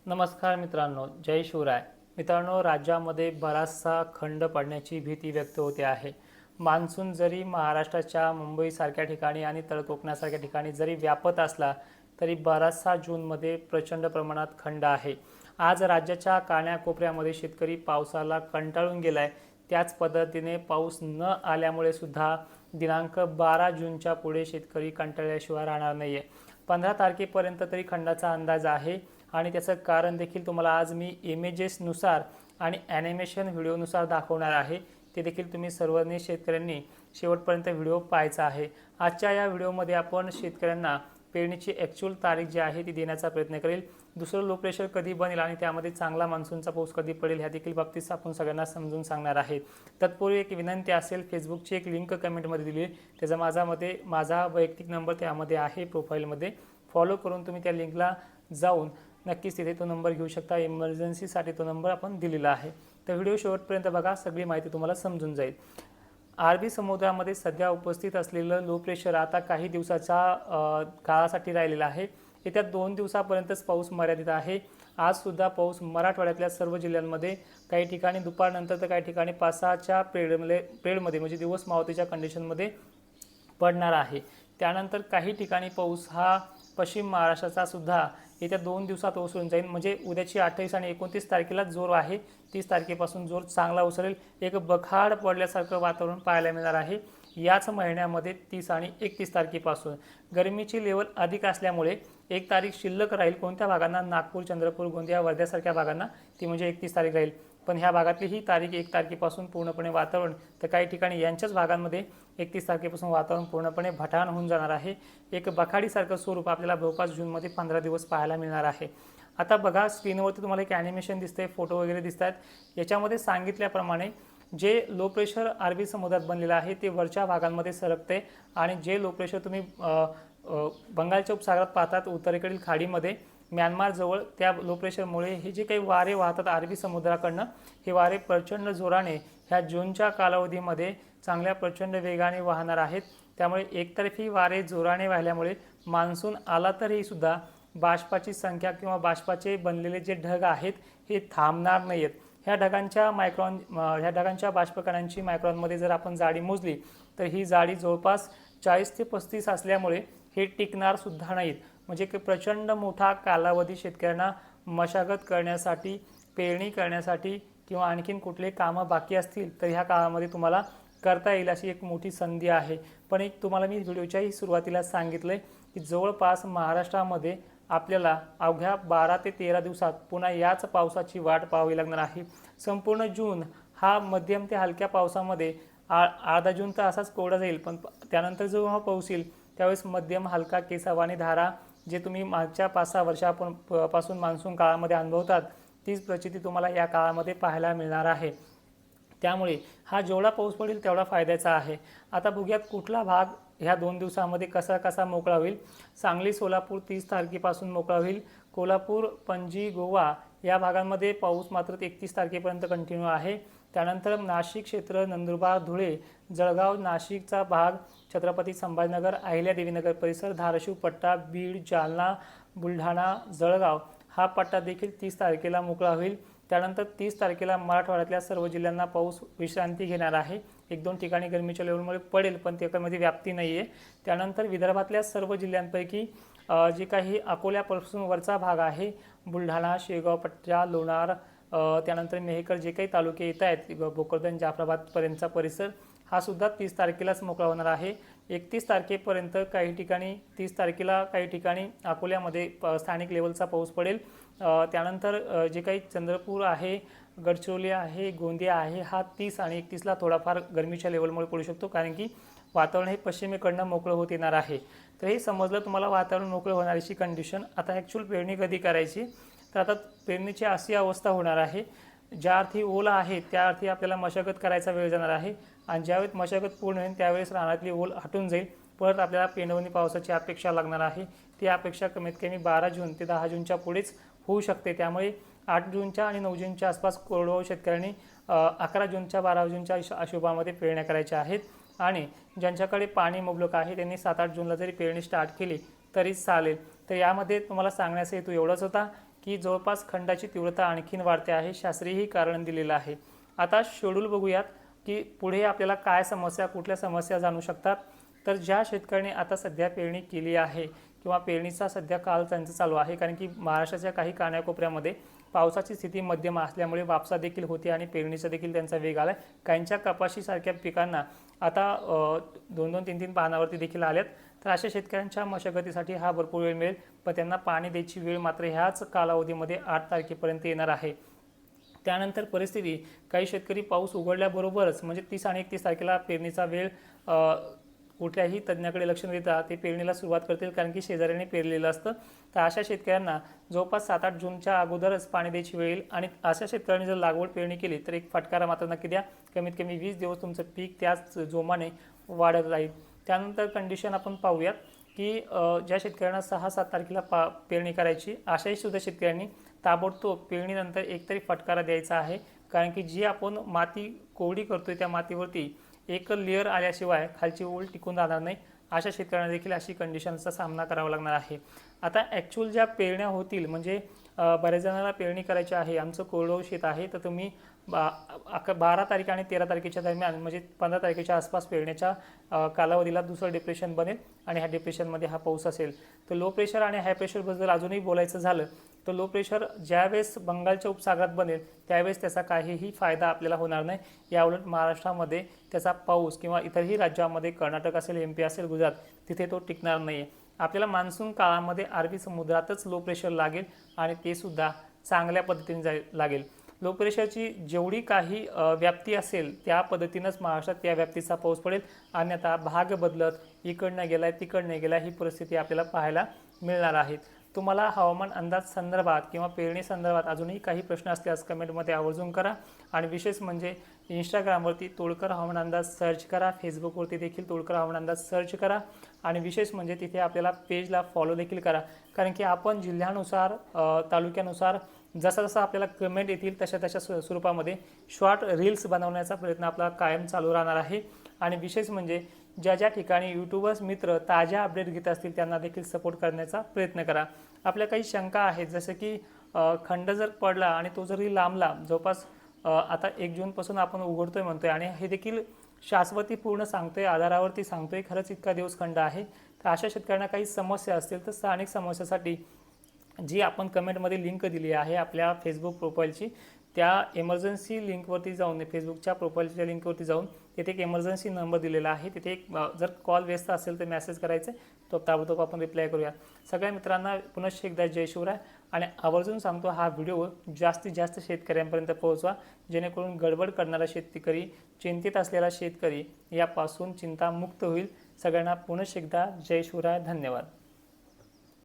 नमस्कार मित्रांनो, जय शिवराय. मित्रांनो, राज्यामध्ये बराचसा खंड पडण्याची भीती व्यक्त होते आहे. मान्सून जरी महाराष्ट्राच्या मुंबईसारख्या ठिकाणी आणि तळकोकणासारख्या ठिकाणी जरी व्यापत असला तरी बराचसा जूनमध्ये प्रचंड प्रमाणात खंड आहे. आज राज्याच्या कानाकोपऱ्यामध्ये शेतकरी पावसाला कंटाळून गेलाय. त्याच पद्धतीने पाऊस न आल्यामुळे सुद्धा दिनांक 12 जूनच्या पुढे शेतकरी कंटाळल्याशिवाय राहणार नाही आहे. 15 तारखेपर्यंत तरी खंडाचा अंदाज आहे आणि त्याचं कारण देखील तुम्हाला आज मी इमेजेसनुसार आणि ॲनिमेशन व्हिडिओनुसार दाखवणार आहे. ते देखील तुम्ही सर्वांनी शेतकऱ्यांनी शेवटपर्यंत व्हिडिओ पाहायचा आहे. आजच्या या व्हिडिओमध्ये आपण शेतकऱ्यांना पेरणीची ॲक्च्युअल तारीख जी आहे ती देण्याचा प्रयत्न करेल. दुसरं लो प्रेशर कधी बनेल आणि त्यामध्ये चांगला मान्सूनचा पाऊस कधी पडेल ह्या देखील बाबतीत आपण सगळ्यांना समजून सांगणार आहे. तत्पूर्वी एक विनंती असेल, फेसबुकची एक लिंक कमेंटमध्ये दिली, त्याचा माझा वैयक्तिक नंबर त्यामध्ये आहे प्रोफाईलमध्ये. फॉलो करून तुम्ही त्या लिंकला जाऊन नक्कीच तिथे तो नंबर घेऊ शकता. इमर्जन्सीसाठी तो नंबर आपण दिलेला आहे. तर व्हिडिओ शेवटपर्यंत बघा, सगळी माहिती तुम्हाला समजून जाईल. अरबी समुद्रामध्ये सध्या उपस्थित असलेलं लो प्रेशर आता काही दिवसाच्या काळासाठी राहिलेलं आहे. येत्या 2 दिवसापर्यंतच पाऊस मर्यादित आहे. आजसुद्धा पाऊस मराठवाड्यातल्या सर्व जिल्ह्यांमध्ये काही ठिकाणी दुपारनंतर तर काही ठिकाणी 5-6च्या पिरियडमध्ये म्हणजे दिवस मावळतीच्या कंडिशनमध्ये पडणार आहे. त्यानंतर काही ठिकाणी पाऊस हा पश्चिम महाराष्ट्राचा सुद्धा येत्या 2 दिवसात ओसरून जाईल. म्हणजे उद्याची 28 आणि 29 तारखेला जोर आहे. 30 तारखेपासून जोर चांगला ओसरेल. एक बखाड पडल्यासारखं वातावरण पाहायला मिळणार आहे. याच महिन्यामध्ये 30 आणि 31 तारखेपासून गरमीची लेवल अधिक असल्यामुळे 1 तारीख शिल्लक राहील. कोणत्या भागांना? नागपूर, चंद्रपूर, गोंदिया, वर्ध्यासारख्या भागांना ती म्हणजे 31 तारीख राहील. पण ह्या भागातली ही तारीख 1 तारखेपासून पूर्णपणे वातावरण, तर काही ठिकाणी यांच्याच भागांमध्ये 31 तारखेपासून वातावरण पूर्णपणे भटाण होऊन जाणार आहे. एक बखाडीसारखं स्वरूप आपल्याला जवळपास जूनमध्ये 15 दिवस पाहायला मिळणार आहे. आता बघा, स्क्रीनवरती तुम्हाला एक ॲनिमेशन दिसते, फोटो वगैरे दिसत आहेत. याच्यामध्ये सांगितल्याप्रमाणे जे लो प्रेशर अरबी समुद्रात बनलेलं आहे ते वरच्या भागांमध्ये सरकते आणि जे लो प्रेशर तुम्ही बंगालच्या उपसागरात पाहतात उत्तरेकडील खाडीमध्ये म्यानमारजवळ, त्या लो प्रेशरमुळे हे जे काही वारे वाहतात अरबी समुद्राकडनं, हे वारे प्रचंड जोराने ह्या जूनच्या कालावधीमध्ये चांगल्या प्रचंड वेगाने वाहणार आहेत. त्यामुळे एकतर्फी वारे जोराने वाहिल्यामुळे मान्सून आला तरीही सुद्धा बाष्पाची संख्या किंवा बाष्पाचे बनलेले जे ढग आहेत हे थांबणार नाही आहेत. ह्या ढगांच्या बाष्पकणांची मायक्रॉनमध्ये जर आपण जाडी मोजली तर ही जाडी जवळपास 40 ते 35 असल्यामुळे हे टिकणार सुद्धा नाहीत. म्हणजे प्रचंड मोठा कालावधी शेतकऱ्यांना मशागत करण्यासाठी, पेरणी करण्यासाठी किंवा आणखीन कुठले कामं बाकी असतील तर ह्या काळामध्ये तुम्हाला करता येईल अशी एक मोठी संधी आहे. पण एक तुम्हाला मी व्हिडिओच्याही सुरुवातीला सांगितलं आहे की जवळपास महाराष्ट्रामध्ये आपल्याला अवघ्या 12 ते 13 दिवसात पुन्हा याच पावसाची वाट पाहावी लागणार आहे. संपूर्ण जून हा मध्यम ते हलक्या पावसामध्ये अर्धा जून तर असाच कोरडा जाईल, पण त्यानंतर जेव्हा पाऊस येईल त्यावेळेस मध्यम हलका केसावा आणि धारा जे तुम्ही मागच्या 5-6 वर्षापासून मान्सून काळामध्ये अनुभवतात तीच प्रचिती तुम्हाला या काळामध्ये पाहायला मिळणार आहे. त्यामुळे हा जेवढा पाऊस पडेल तेवढा फायद्याचा आहे. आता बघूयात कुठला भाग ह्या 2 दिवसामध्ये कसा मोकळा होईल. सांगली, सोलापूर 30 तारखेपासून मोकळा होईल. कोल्हापूर, पणजी, गोवा या भागांमध्ये पाऊस मात्र 31 तारखेपर्यंत कंटिन्यू आहे. त्यानंतर नाशिक क्षेत्र, नंदुरबार, धुळे, जळगाव, नाशिकचा भाग, छत्रपती संभाजीनगर, अहिल्यादेवीनगर परिसर, धाराशिव पट्टा, बीड, जालना, बुलढाणा, जळगाव हा पट्टा देखील 30 तारखेला मोकळा होईल. त्यानंतर 30 तारखेला मराठवाड्यातल्या सर्व जिल्ह्यांना पाऊस विश्रांती घेणार आहे. 1-2 ठिकाणी गरमीच्या लेवलमुळे पडेल, पण त्यामध्ये व्याप्ती नाही आहे. त्यानंतर विदर्भातल्या सर्व जिल्ह्यांपैकी जे काही अकोल्यापासून वरचा भाग आहे, बुलढाणा, शेगाव पट्टा, लोणार, त्यानंतर मेहकर जे काही तालुके येत आहेत, भोकरदन, जाफराबादपर्यंतचा परिसर हा सुद्धा 30 तारखेलाच मोकळा होणार आहे. 31 तारखेपर्यंत काही ठिकाणी, 30 तारखेला काही ठिकाणी अकोल्यामध्ये स्थानिक लेवलचा पाऊस पडेल. त्यानंतर जे काही चंद्रपूर आहे, गडचिरोली आहे, गोंदिया आहे हा 30 आणि 31ला थोडाफार गरमीच्या लेवलमुळे पडू शकतो, कारण की वातावरण हे पश्चिमेकडनं मोकळं होत येणार आहे. तर हे समजलं तुम्हाला वातावरण मोकळं होणारीची कंडिशन. आता ॲक्च्युअल पेरणी कधी करायची, तर आता पेरणीची अशी अवस्था होणार आहे, ज्या अर्थी ओला आहे त्या अर्थी आपल्याला मशागत करायचा वेळ जाणार आहे आणि ज्यावेळेस मशागत पूर्ण होईल त्यावेळेस रानातली ओल हटून जाईल. परत आपल्याला पेंडवणी पावसाची अपेक्षा लागणार आहे. ती अपेक्षा कमीत कमी 12 जून ते 10 जूनच्या पुढेच होऊ शकते. त्यामुळे 8 जूनच्या आणि 9 जूनच्या आसपास कोरडवाहू शेतकऱ्यांनी 11 जूनच्या 12 जूनच्या हिशोबामध्ये पेरण्या करायच्या आहेत. आणि ज्यांच्याकडे पाणी मुबलक आहे त्यांनी 7-8 जूनला जरी पेरणी स्टार्ट केली तरी चालेल. तर यामध्ये तुम्हाला सांगण्याचा हेतू एवढाच होता की जवळपास खंडाची तीव्रता आणखीन वाढते आहे. शास्त्रीयही कारण दिलेलं आहे. आता शेड्यूल बघूयात की पुढे आपल्याला काय समस्या, कुठल्या समस्या जाणू शकतात. तर ज्या शेतकऱ्यांनी आता सध्या पेरणी केली आहे किंवा पेरणीचा सध्या काळ त्यांचा चालू आहे, कारण की महाराष्ट्राच्या काही कानाकोपऱ्यामध्ये पावसाची स्थिती मध्यम असल्यामुळे वापसा देखील होते आणि पेरणीचा देखील त्यांचा वेग आला आहे. काहींच्या कपाशीसारख्या पिकांना आता 2-2, 3-3 पानावरती देखील आल्यात. तर अशा शेतकऱ्यांच्या मशागतीसाठी हा भरपूर वेळ मिळेल, पण त्यांना पाणी द्यायची वेळ मात्र ह्याच कालावधीमध्ये 8 तारखेपर्यंत येणार आहे. त्यानंतर परिस्थिती, काही शेतकरी पाऊस उघडल्याबरोबरच म्हणजे 30 आणि 31 तारखेला पेरणीचा वेळ कुठल्याही तज्ज्ञाकडे लक्ष न देता ते पेरणीला सुरुवात करतील, कारण की शेजाऱ्यांनी पेरलेलं असतं. तर अशा शेतकऱ्यांना जवळपास 7-8 जूनच्या अगोदरच पाणी द्यायची वेळ येईल आणि अशा शेतकऱ्यांनी जर लागवड पेरणी केली तर एक फटकारा मात्र नक्की द्या. कमीत कमी 20 दिवस तुमचं पीक त्याच जोमाने वाढत राहील. त्यानंतर कंडिशन आपण पाहूयात की ज्या शेतकऱ्यांना 6-7 तारखेला पेरणी करायची, अशाही सुद्धा शेतकऱ्यांनी ताबडतोब पेरणीनंतर एकतरी फटकारा द्यायचा आहे, कारण की जी आपण माती कोरडी करतोय त्या मातीवरती एक लेअर आल्याशिवाय खालची ओल टिकून राहणार नाही. अशा शेतकऱ्यांना देखील अशी कंडिशनचा सामना करावा लागणार आहे. आता ॲक्च्युअल ज्या पेरण्या होतील म्हणजे बऱ्याच जणांना पेरणी करायची आहे, आमचं कोरडवाहू शेत आहे, तर तुम्ही 12 तारीख आणि 13 तारखेच्या दरम्यान म्हणजे 15 तारखेच्या आसपास पेरण्याच्या कालावधीला दुसरं डिप्रेशन बनेल आणि ह्या डिप्रेशनमध्ये हा पाऊस असेल. तर लो प्रेशर आणि हाय प्रेशरबद्दल अजूनही बोलायचं झालं तर लो प्रेशर ज्यावेळेस बंगालच्या उपसागरात बनेल त्यावेळेस त्याचा काहीही फायदा आपल्याला होणार नाही. याउलट महाराष्ट्रामध्ये त्याचा पाऊस किंवा इतरही राज्यामध्ये, कर्नाटक असेल, MP असेल, गुजरात, तिथे तो टिकणार नाही आहे. आपल्याला मान्सून काळामध्ये अरबी समुद्रातच लो प्रेशर लागेल आणि ते सुद्धा चांगल्या पद्धतीने लागेल. लो प्रेशरची जेवढी काही व्याप्ती असेल त्या पद्धतीनंच महाराष्ट्रात त्या व्याप्तीचा पाऊस पडेल. अन्यथा भाग बदलत इकडनं गेलाय तिकडनं गेलाय ही परिस्थिती आपल्याला पाहायला मिळणार आहे. तुम्हाला हवामान अंदाज संदर्भात किंवा पेरणी संदर्भात अजूनही काही प्रश्न असल्यास कमेंटमध्ये आवर्जून करा. आणि विशेष म्हणजे इंस्टाग्रामवरती तोडकर हवामान अंदाज सर्च करा, फेसबुकवरती देखील तोडकर हवामान अंदाज सर्च करा आणि विशेष म्हणजे तिथे आपल्याला पेजला फॉलो देखील करा, कारण की आपण जिल्ह्यानुसार, तालुक्यानुसार जसा जसा आपल्याला कमेंट येतील तशा तशा स्वरूपामध्ये शॉर्ट रील्स बनवण्याचा प्रयत्न आपला कायम चालू राहणार आहे. आणि विशेष म्हणजे ज्या ज्या ठिकाणी यूट्यूबर्स मित्र ताज्या अपडेट घेत असतील त्यांना देखील सपोर्ट करण्याचा प्रयत्न करा. आपल्या काही शंका आहेत, जसं की खंड जर पडला आणि तो जरी लांबला, जवळपास आता 1 जूनपासून आपण उघडतोय म्हणतोय आणि हे देखील शाश्वती पूर्ण सांगतोय, आधारावरती सांगतोय, खरंच इतका दिवस खंड आहे. तर अशा शेतकऱ्यांना काही समस्या असतील तर स्थानिक समस्यासाठी जी आपण कमेंटमध्ये लिंक दिली आहे आपल्या फेसबुक प्रोफाईलची, त्या इमर्जन्सी लिंकवरती जाऊन, फेसबुकच्या प्रोफाईलच्या लिंकवरती जाऊन तिथे एक इमर्जन्सी नंबर दिलेला आहे. तिथे एक जर कॉल व्यस्त असेल तर मेसेज करायचं, तो ताबडतोब आपण रिप्लाय करूया. सगळ्या मित्रांना पुनश्च एकदा जय शिवराय. आणि आवर्जून सांगतो, हा व्हिडिओ जास्तीत जास्त शेतकऱ्यांपर्यंत पोहोचवा, जेणेकरून गडबड करणारा शेतकरी, चिंतित असलेला शेतकरी यापासून चिंतामुक्त होईल. सगळ्यांना पुनश्च एकदा जय शिवराय. धन्यवाद.